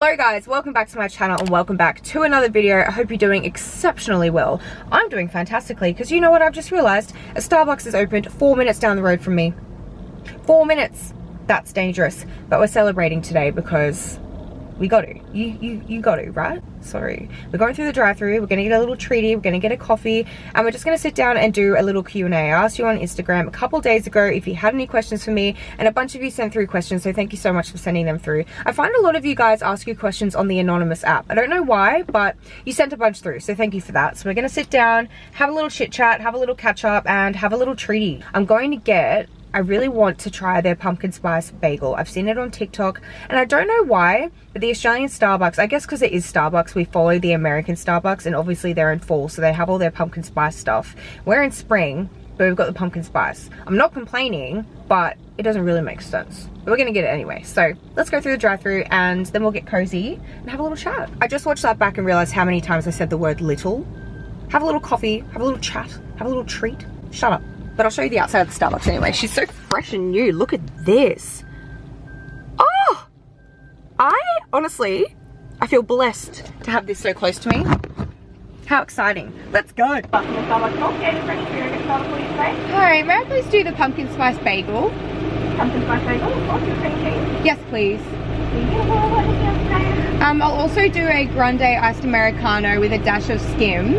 Hello guys, welcome back to my channel and welcome back to another video. I hope you're doing exceptionally well. I'm doing fantastically because you know what I've just realized? A Starbucks is opened 4 minutes down the road from me. 4 minutes. That's dangerous. But we're celebrating today because we got to. You got to, right? Sorry. We're going through the drive-thru. We're going to get a little treaty. We're going to get a coffee. And we're just going to sit down and do a little Q&A. I asked you on Instagram a couple days ago if you had any questions for me. And a bunch of you sent through questions. So thank you so much for sending them through. I find a lot of you guys ask you questions on the anonymous app. I don't know why, but you sent a bunch through. So thank you for that. So we're going to sit down, have a little chit chat, have a little catch up, and have a little treaty. I really want to try their pumpkin spice bagel. I've seen it on TikTok and I don't know why, but the Australian Starbucks, I guess because it is Starbucks, we follow the American Starbucks, and obviously they're in fall, so they have all their pumpkin spice stuff. We're in spring, but we've got the pumpkin spice. I'm not complaining, but it doesn't really make sense. But we're gonna get it anyway. So let's go through the drive-thru and then we'll get cozy and have a little chat. I just watched that back and realized how many times I said the word little. Have a little coffee, have a little chat, have a little treat. Shut up. But I'll show you the outside of the Starbucks anyway. She's so fresh and new. Look at this. Oh! Honestly, I feel blessed to have this so close to me. How exciting. Let's go. Hi, may I please do the pumpkin spice bagel? Pumpkin spice bagel? What's your cream cheese? Yes, please. Yeah, I'll also do a grande iced Americano with a dash of skim.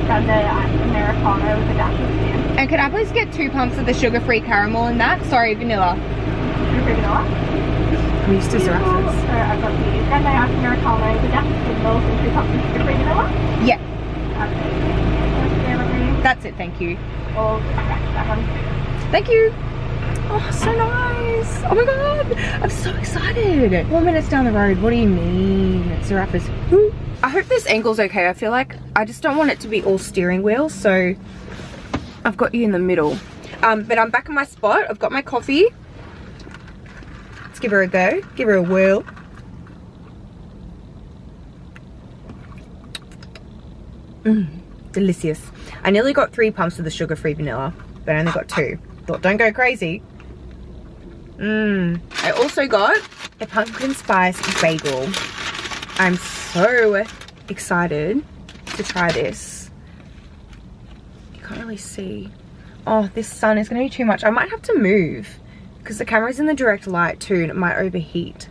Grande iced Americano with a dash of skim. And could I please get 2 pumps of the sugar-free caramel in that? Sorry, vanilla. Sugar-free vanilla? I'm used to Zarafas. So I've got the grande iced Americano with a dash of skim milk and 2 pumps of sugar-free vanilla? Yeah. Okay. That's it, thank you. Or that one. Thank you. Oh, so nice. Oh my god, I'm so excited. 4 minutes down the road, what do you mean? Zarafas. Woo. I hope this angle's okay. I feel like I just don't want it to be all steering wheel, so I've got you in the middle. But I'm back in my spot. I've got my coffee. Let's give her a go. Give her a whirl. Delicious. I nearly got 3 pumps of the sugar-free vanilla, but I only got 2. Thought, don't go crazy. I also got a pumpkin spice bagel. I'm so excited to try this. You can't really see. Oh, this sun is going to be too much. I might have to move because the camera's in the direct light too and it might overheat.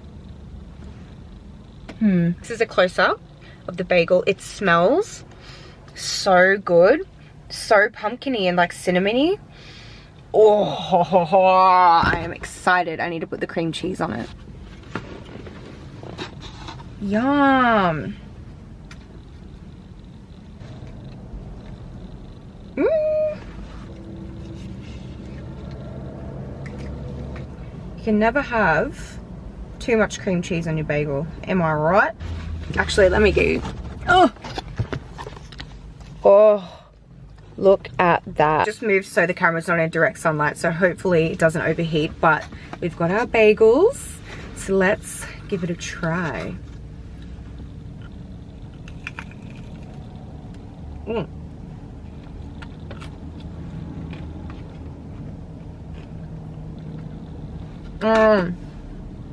This is a close-up of the bagel. It smells so good. So pumpkin-y and like cinnamony. Oh, I am excited. I need to put the cream cheese on it. Yum. You can never have too much cream cheese on your bagel. Am I right? Actually, let me get you. Oh, look at that. Just moved so the camera's not in direct sunlight, so hopefully it doesn't overheat. But we've got our bagels, so let's give it a try.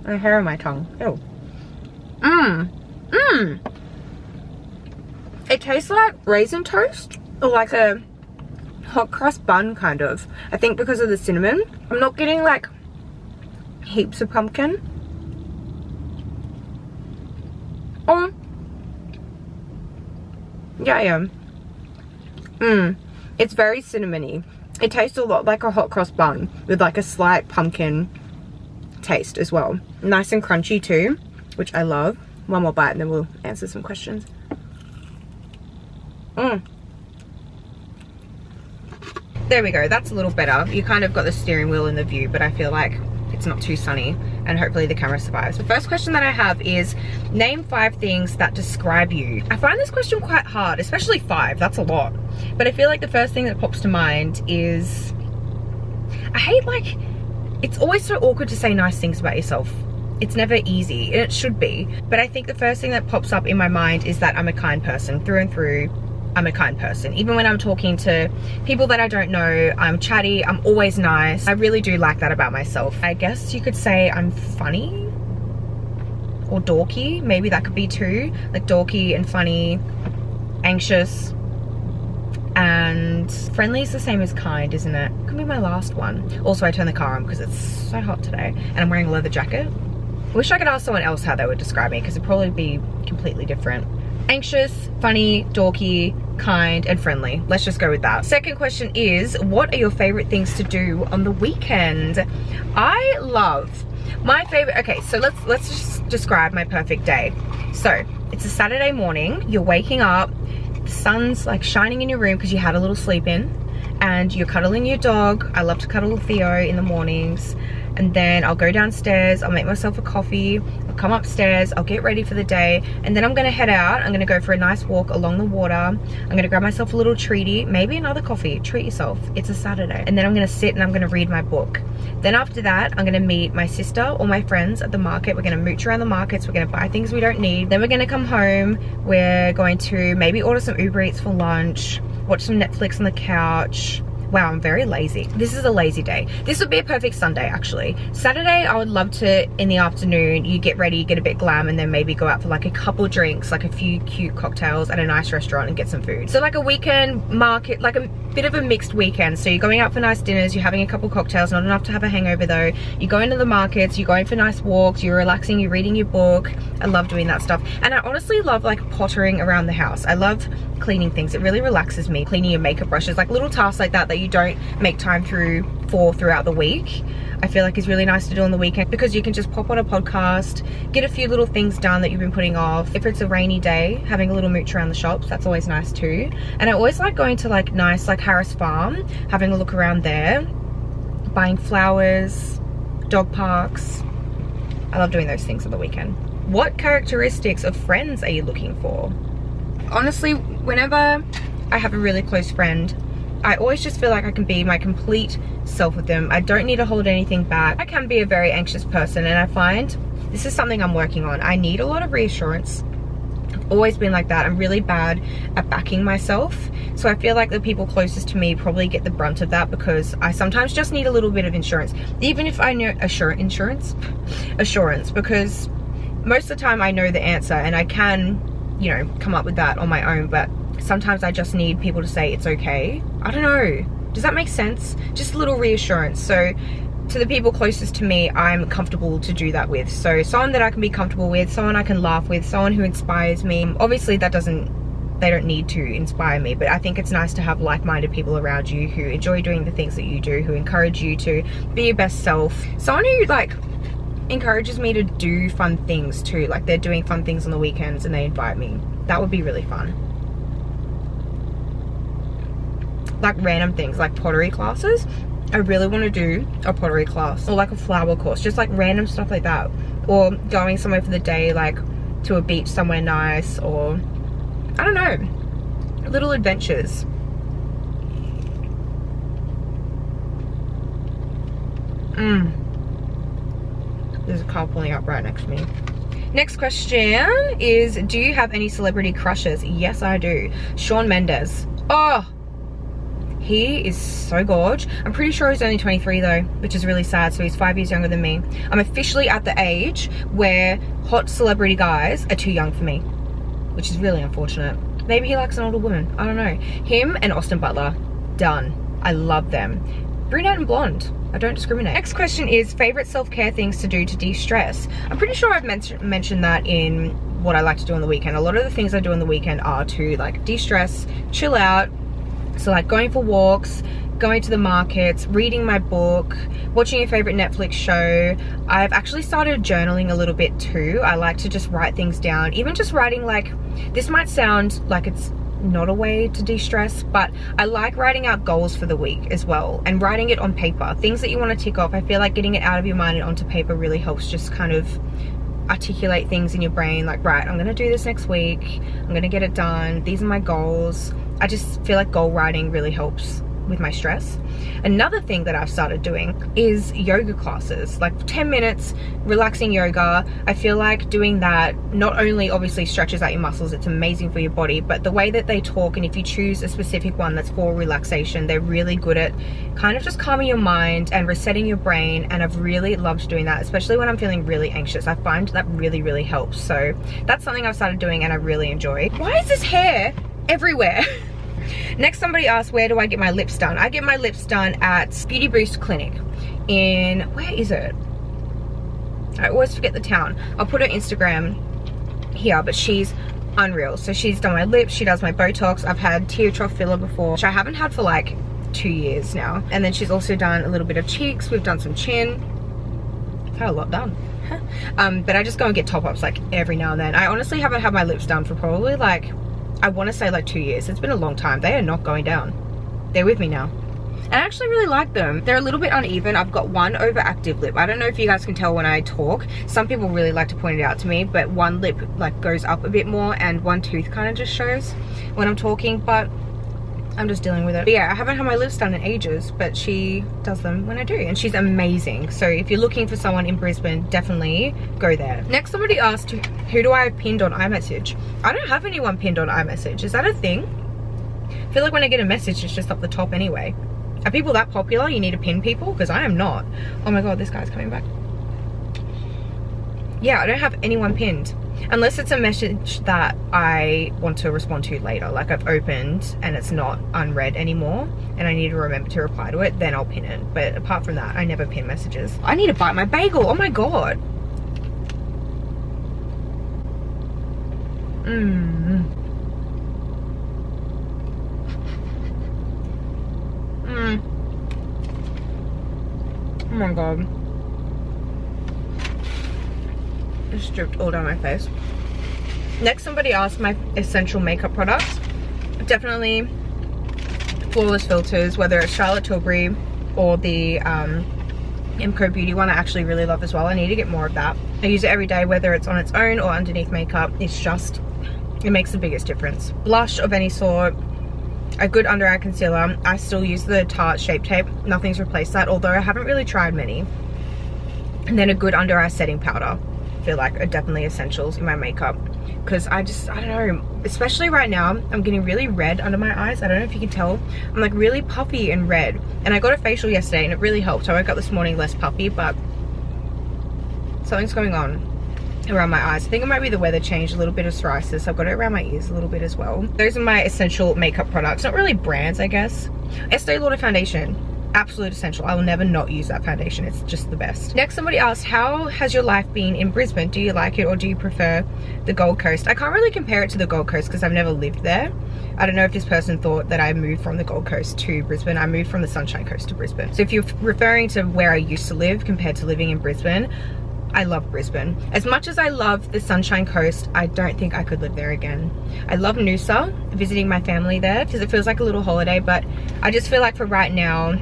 A hair on my tongue. Ew. It tastes like raisin toast or like a hot cross bun kind of. I think because of the cinnamon. I'm not getting like heaps of pumpkin. Yeah, I am. It's very cinnamony. It tastes a lot like a hot cross bun with like a slight pumpkin taste as well. Nice and crunchy too, which I love. One more bite and then we'll answer some questions. There we go. That's a little better. You kind of got the steering wheel in the view, but I feel like it's not too sunny and hopefully the camera survives. The first question that I have is name 5 things that describe you. I find this question quite hard, especially 5. That's a lot. But I feel like the first thing that pops to mind is I hate like it's always so awkward to say nice things about yourself. It's never easy, and it should be. But I think the first thing that pops up in my mind is that I'm a kind person through and through. I'm a kind person. Even when I'm talking to people that I don't know, I'm chatty, I'm always nice. I really do like that about myself. I guess you could say I'm funny or dorky. Maybe that could be too, like dorky and funny, anxious, and friendly is the same as kind, isn't it? Could be my last one. Also, I turned the car on because it's so hot today and I'm wearing a leather jacket. Wish I could ask someone else how they would describe me because it'd probably be completely different. Anxious, funny, dorky, kind, and friendly. Let's just go with that. Second question is, what are your favorite things to do on the weekend? I love my favorite, okay, so let's just describe my perfect day. So it's a Saturday morning, you're waking up, the sun's like shining in your room because you had a little sleep in, and you're cuddling your dog. I love to cuddle Theo in the mornings. And then I'll go downstairs, I'll make myself a coffee, I'll come upstairs, I'll get ready for the day, and then I'm gonna head out. I'm gonna go for a nice walk along the water. I'm gonna grab myself a little treaty, maybe another coffee. Treat yourself, it's a Saturday. And then I'm gonna sit and I'm gonna read my book. Then after that, I'm gonna meet my sister or my friends at the market. We're gonna mooch around the markets, we're gonna buy things we don't need. Then we're gonna come home, we're going to maybe order some Uber Eats for lunch, watch some Netflix on the couch. Wow, I'm very lazy. This is a lazy day. This would be a perfect Sunday, actually. Saturday, I would love to, in the afternoon, you get ready, get a bit glam, and then maybe go out for like a couple drinks, like a few cute cocktails at a nice restaurant and get some food. So like a weekend market, like a bit of a mixed weekend. So you're going out for nice dinners, you're having a couple cocktails, not enough to have a hangover though. You're going to the markets, you're going for nice walks, you're relaxing, you're reading your book. I love doing that stuff. And I honestly love like pottering around the house. I love cleaning things. It really relaxes me. Cleaning your makeup brushes, like little tasks like that you don't make time throughout the week. I feel like it's really nice to do on the weekend because you can just pop on a podcast, get a few little things done that you've been putting off. If it's a rainy day, having a little mooch around the shops, that's always nice too. And I always like going to like nice like Harris Farm, having a look around there, buying flowers, dog parks. I love doing those things on the weekend. What characteristics of friends are you looking for? Honestly, whenever I have a really close friend, I always just feel like I can be my complete self with them. I don't need to hold anything back. I can be a very anxious person, and I find this is something I'm working on. I need a lot of reassurance. I've always been like that. I'm really bad at backing myself. So I feel like the people closest to me probably get the brunt of that because I sometimes just need a little bit of insurance. Even if I know assurance, because most of the time I know the answer and I can, you know, come up with that on my own, but sometimes I just need people to say it's okay. I don't know. Does that make sense? Just a little reassurance. So to the people closest to me, I'm comfortable to do that with. So someone that I can be comfortable with, someone I can laugh with, someone who inspires me. Obviously they don't need to inspire me, but I think it's nice to have like-minded people around you who enjoy doing the things that you do, who encourage you to be your best self. Someone who like encourages me to do fun things too. Like they're doing fun things on the weekends and they invite me. That would be really fun. Like random things like pottery classes. I really want to do a pottery class or like a flower course, just like random stuff like that, or going somewhere for the day, like to a beach somewhere nice, or I don't know, little adventures. There's a car pulling up right next to me. Next question is, do you have any celebrity crushes? Yes, I do. Shawn Mendes. Oh, he is so gorge. I'm pretty sure he's only 23 though, which is really sad. So he's 5 years younger than me. I'm officially at the age where hot celebrity guys are too young for me, which is really unfortunate. Maybe he likes an older woman. I don't know. Him and Austin Butler, done. I love them. Brunette and blonde. I don't discriminate. Next question is, favorite self-care things to do to de-stress? I'm pretty sure I've mentioned that in what I like to do on the weekend. A lot of the things I do on the weekend are to like de-stress, chill out. So like going for walks, going to the markets, reading my book, watching a favorite Netflix show. I've actually started journaling a little bit too. I like to just write things down. Even just writing, like, this might sound like it's not a way to de-stress, but I like writing out goals for the week as well, and writing it on paper, things that you want to tick off. I feel like getting it out of your mind and onto paper really helps just kind of articulate things in your brain, like, right, I'm gonna do this next week, I'm gonna get it done, these are my goals. I just feel like goal writing really helps with my stress. Another thing that I've started doing is yoga classes, like 10 minutes relaxing yoga. I feel like doing that not only obviously stretches out your muscles, it's amazing for your body, but the way that they talk, and if you choose a specific one that's for relaxation, they're really good at kind of just calming your mind and resetting your brain. And I've really loved doing that, especially when I'm feeling really anxious. I find that really helps. So that's something I've started doing and I really enjoy. Why is this hair everywhere? Next, somebody asked, where do I get my lips done? I get my lips done at Beauty Boost Clinic in, where is it? I always forget the town. I'll put her Instagram here, but she's unreal. So she's done my lips, she does my Botox. I've had tear trough filler before, which I haven't had for like 2 years now. And then she's also done a little bit of cheeks. We've done some chin. I've had a lot done. But I just go and get top-ups like every now and then. I honestly haven't had my lips done for probably like, I want to say like 2 years. It's been a long time. They are not going down. They're with me now. And I actually really like them. They're a little bit uneven. I've got one overactive lip. I don't know if you guys can tell when I talk. Some people really like to point it out to me, but one lip like goes up a bit more and one tooth kind of just shows when I'm talking, but I'm just dealing with it. But yeah, I haven't had my lips done in ages, but she does them when I do, and she's amazing. So if you're looking for someone in Brisbane, definitely go there. Next, somebody asked, who do I have pinned on iMessage? I don't have anyone pinned on iMessage. Is that a thing? I feel like when I get a message, it's just up the top anyway. Are people that popular you need to pin people? Because I am not. Oh my god, this guy's coming back. Yeah, I don't have anyone pinned. Unless it's a message that I want to respond to later, like I've opened and it's not unread anymore and I need to remember to reply to it, then I'll pin it. But apart from that, I never pin messages. I need to bite my bagel. Oh my god. Oh my god. Just dripped all down my face. Next, somebody asked my essential makeup products. Definitely flawless filters, whether it's Charlotte Tilbury or the Imco Beauty one. I actually really love as well. I need to get more of that. I use it every day, whether it's on its own or underneath makeup. It's just, it makes the biggest difference. Blush of any sort, a good under eye concealer. I still use the Tarte Shape Tape. Nothing's replaced that, although I haven't really tried many. And then a good under eye setting powder. I feel like are definitely essentials in my makeup, because I don't know, especially right now I'm getting really red under my eyes. I don't know if you can tell, I'm like really puffy and red, and I got a facial yesterday and it really helped. I woke up this morning less puffy, but something's going on around my eyes. I think it might be the weather change, a little bit of psoriasis. I've got it around my ears a little bit as well. Those are my essential makeup products, not really brands, I guess. Estee Lauder foundation, absolute essential. I will never not use that foundation. It's just the best. Next, somebody asked, how has your life been in Brisbane? Do you like it or do you prefer the Gold Coast? I can't really compare it to the Gold Coast because I've never lived there. I don't know if this person thought that I moved from the Gold Coast to Brisbane. I moved from the Sunshine Coast to Brisbane. So if you're referring to where I used to live compared to living in Brisbane, I love Brisbane. As much as I love the Sunshine Coast, I don't think I could live there again. I love Noosa, visiting my family there, because it feels like a little holiday, but I just feel like for right now,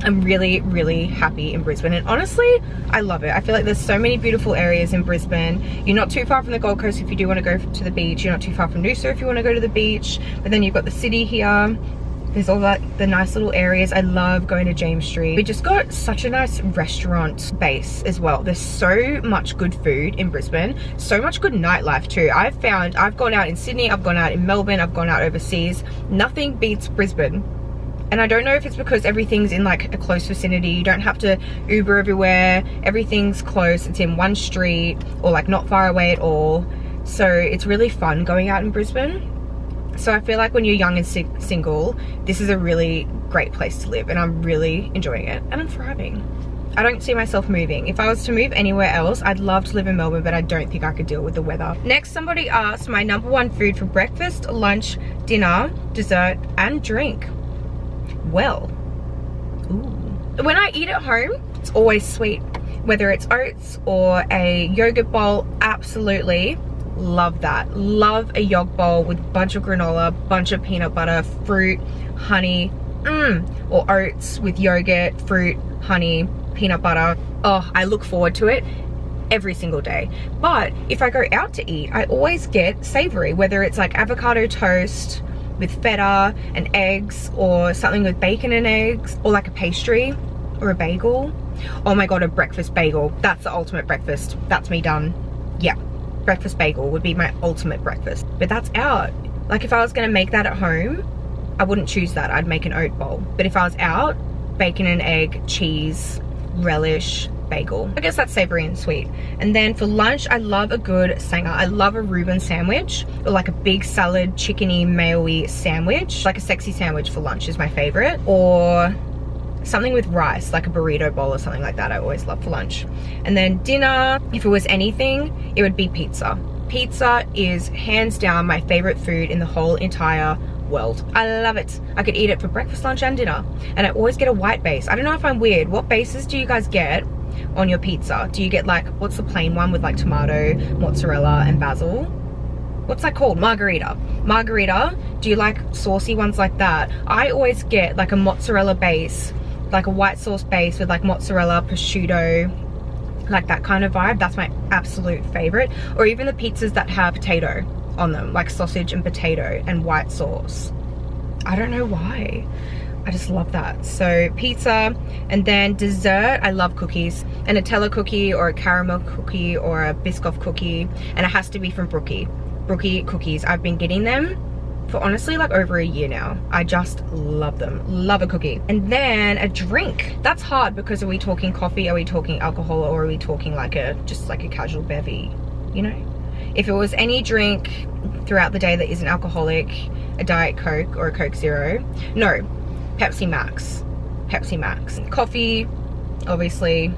I'm really happy in Brisbane, and honestly I love it. I feel like there's so many beautiful areas in Brisbane. You're not too far from the Gold Coast if you do want to go to the beach. You're not too far from Noosa if you want to go to the beach, but then you've got the city here. There's all that, the nice little areas. I love going to James Street. We just got such a nice restaurant base as well. There's so much good food in Brisbane, so much good nightlife too. I've found, I've gone out in Sydney, I've gone out in Melbourne, I've gone out overseas. Nothing beats Brisbane. And I don't know if it's because everything's in like a close vicinity. You don't have to Uber everywhere. Everything's close. It's in one street or like not far away at all. So it's really fun going out in Brisbane. So I feel like when you're young and single, this is a really great place to live, and I'm really enjoying it and I'm thriving. I don't see myself moving. If I was to move anywhere else, I'd love to live in Melbourne, but I don't think I could deal with the weather. Next, somebody asked my #1 food for breakfast, lunch, dinner, dessert, and drink. Well, ooh. When I eat at home, it's always sweet. Whether it's oats or a yogurt bowl, absolutely love that. Love a yog bowl with a bunch of granola, bunch of peanut butter, fruit, honey, or oats with yogurt, fruit, honey, peanut butter. Oh, I look forward to it every single day. But if I go out to eat, I always get savory, whether it's like avocado toast with feta and eggs, or something with bacon and eggs, or like a pastry or a bagel. Oh my god, a breakfast bagel. That's the ultimate breakfast. That's me done. Yeah, breakfast bagel would be my ultimate breakfast. But that's out. Like if I was gonna make that at home, I wouldn't choose that. I'd make an oat bowl. But if I was out, bacon and egg, cheese, relish, bagel. I guess that's savory and sweet. And then for lunch, I love a good sanger. I love a Reuben sandwich, or like a big salad, chickeny, mayo-y sandwich. Like a sexy sandwich for lunch is my favorite. Or something with rice, like a burrito bowl or something like that. I always love for lunch. And then dinner, if it was anything, it would be pizza. Pizza is hands down my favorite food in the whole entire world. I love it. I could eat it for breakfast, lunch, and dinner. And I always get a white base. I don't know if I'm weird. What bases do you guys get on your pizza? Do you get like, what's the plain one with like tomato, mozzarella, and basil? What's that called? Margarita. Margarita. Do you like saucy ones like that? I always get like a mozzarella base, like a white sauce base with like mozzarella, prosciutto, like that kind of vibe. That's my absolute favorite. Or even the pizzas that have potato on them, like sausage and potato and white sauce. I don't know why. I just love that. So pizza. And then dessert, I love cookies. A Nutella cookie or a caramel cookie or a Biscoff cookie. And it has to be from Brookie. Brookie cookies. I've been getting them for honestly like over a year now. I just love them. Love a cookie. And then a drink. That's hard because are we talking coffee? Are we talking alcohol? Or are we talking like just like a casual bevy? You know? If it was any drink throughout the day that isn't alcoholic, a Diet Coke or a Coke Zero. No, Pepsi Max. Pepsi Max. Coffee, obviously,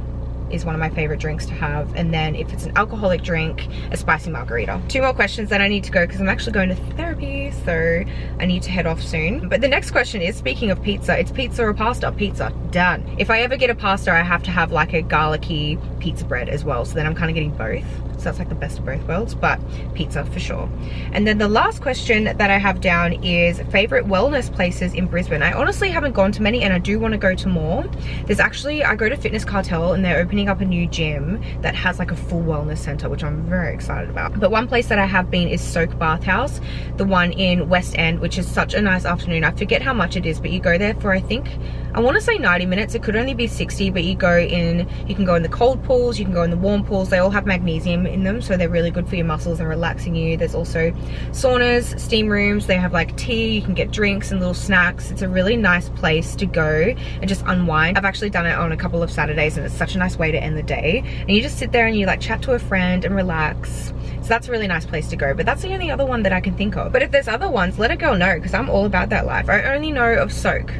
is one of my favorite drinks to have. And then if it's an alcoholic drink, a spicy margarita. 2 more questions, then I need to go because I'm actually going to therapy, so I need to head off soon. But the next question is, speaking of pizza, it's pizza or pasta? Pizza. Done. If I ever get a pasta, I have to have like a garlicky pizza bread as well, so then I'm kind of getting both. So that's like the best of both worlds, but pizza for sure. And then the last question that I have down is favorite wellness places in Brisbane. I honestly haven't gone to many and I do want to go to more. There's actually, I go to Fitness Cartel and they're opening up a new gym that has like a full wellness center, which I'm very excited about. But one place that I have been is Soak Bathhouse, the one in West End, which is such a nice afternoon. I forget how much it is, but you go there for, I think, I want to say 90 minutes. It could only be 60, but you can go in the cold pools, you can go in the warm pools. They all have magnesium in them, so they're really good for your muscles and relaxing you. There's also saunas, steam rooms. They have like tea, you can get drinks and little snacks. It's a really nice place to go and just unwind. I've actually done it on a couple of Saturdays and it's such a nice way to end the day. And you just sit there and you like chat to a friend and relax. So that's a really nice place to go, but that's the only other one that I can think of. But if there's other ones, let a girl know, because I'm all about that life. I only know of Soak.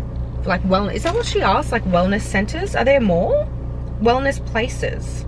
Like wellness, is that what she asked? Like wellness centers? Are there more? Wellness places?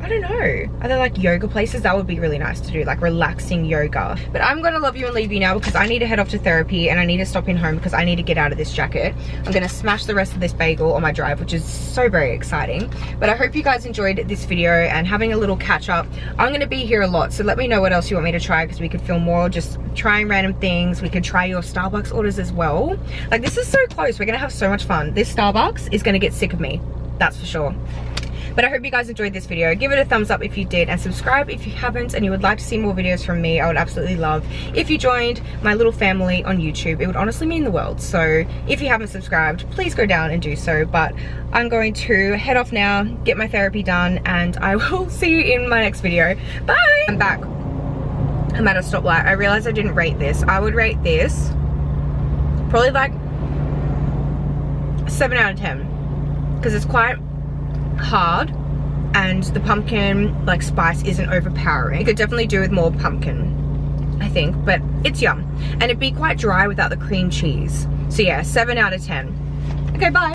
I don't know. Are there like yoga places? That would be really nice to do, like relaxing yoga. But I'm gonna love you and leave you now because I need to head off to therapy and I need to stop in home because I need to get out of this jacket. I'm gonna smash the rest of this bagel on my drive, which is so very exciting. But I hope you guys enjoyed this video and having a little catch up. I'm gonna be here a lot, so let me know what else you want me to try because we could film more, just trying random things. We could try your Starbucks orders as well. Like this is so close. We're gonna have so much fun. This Starbucks is gonna get sick of me. That's for sure. But I hope you guys enjoyed this video. Give it a thumbs up if you did and subscribe if you haven't and you would like to see more videos from me. I would absolutely love if you joined my little family on YouTube. It would honestly mean the world. So if you haven't subscribed, please go down and do so. But I'm going to head off now, get my therapy done, and I will see you in my next video. Bye! I'm back. I'm at a stoplight. I realized I didn't rate this. I would rate this probably like 7 out of 10 because it's quite hard and the pumpkin like spice isn't overpowering. You could definitely do with more pumpkin, I think, but it's yum and it'd be quite dry without the cream cheese. So yeah, 7 out of 10. Okay, bye.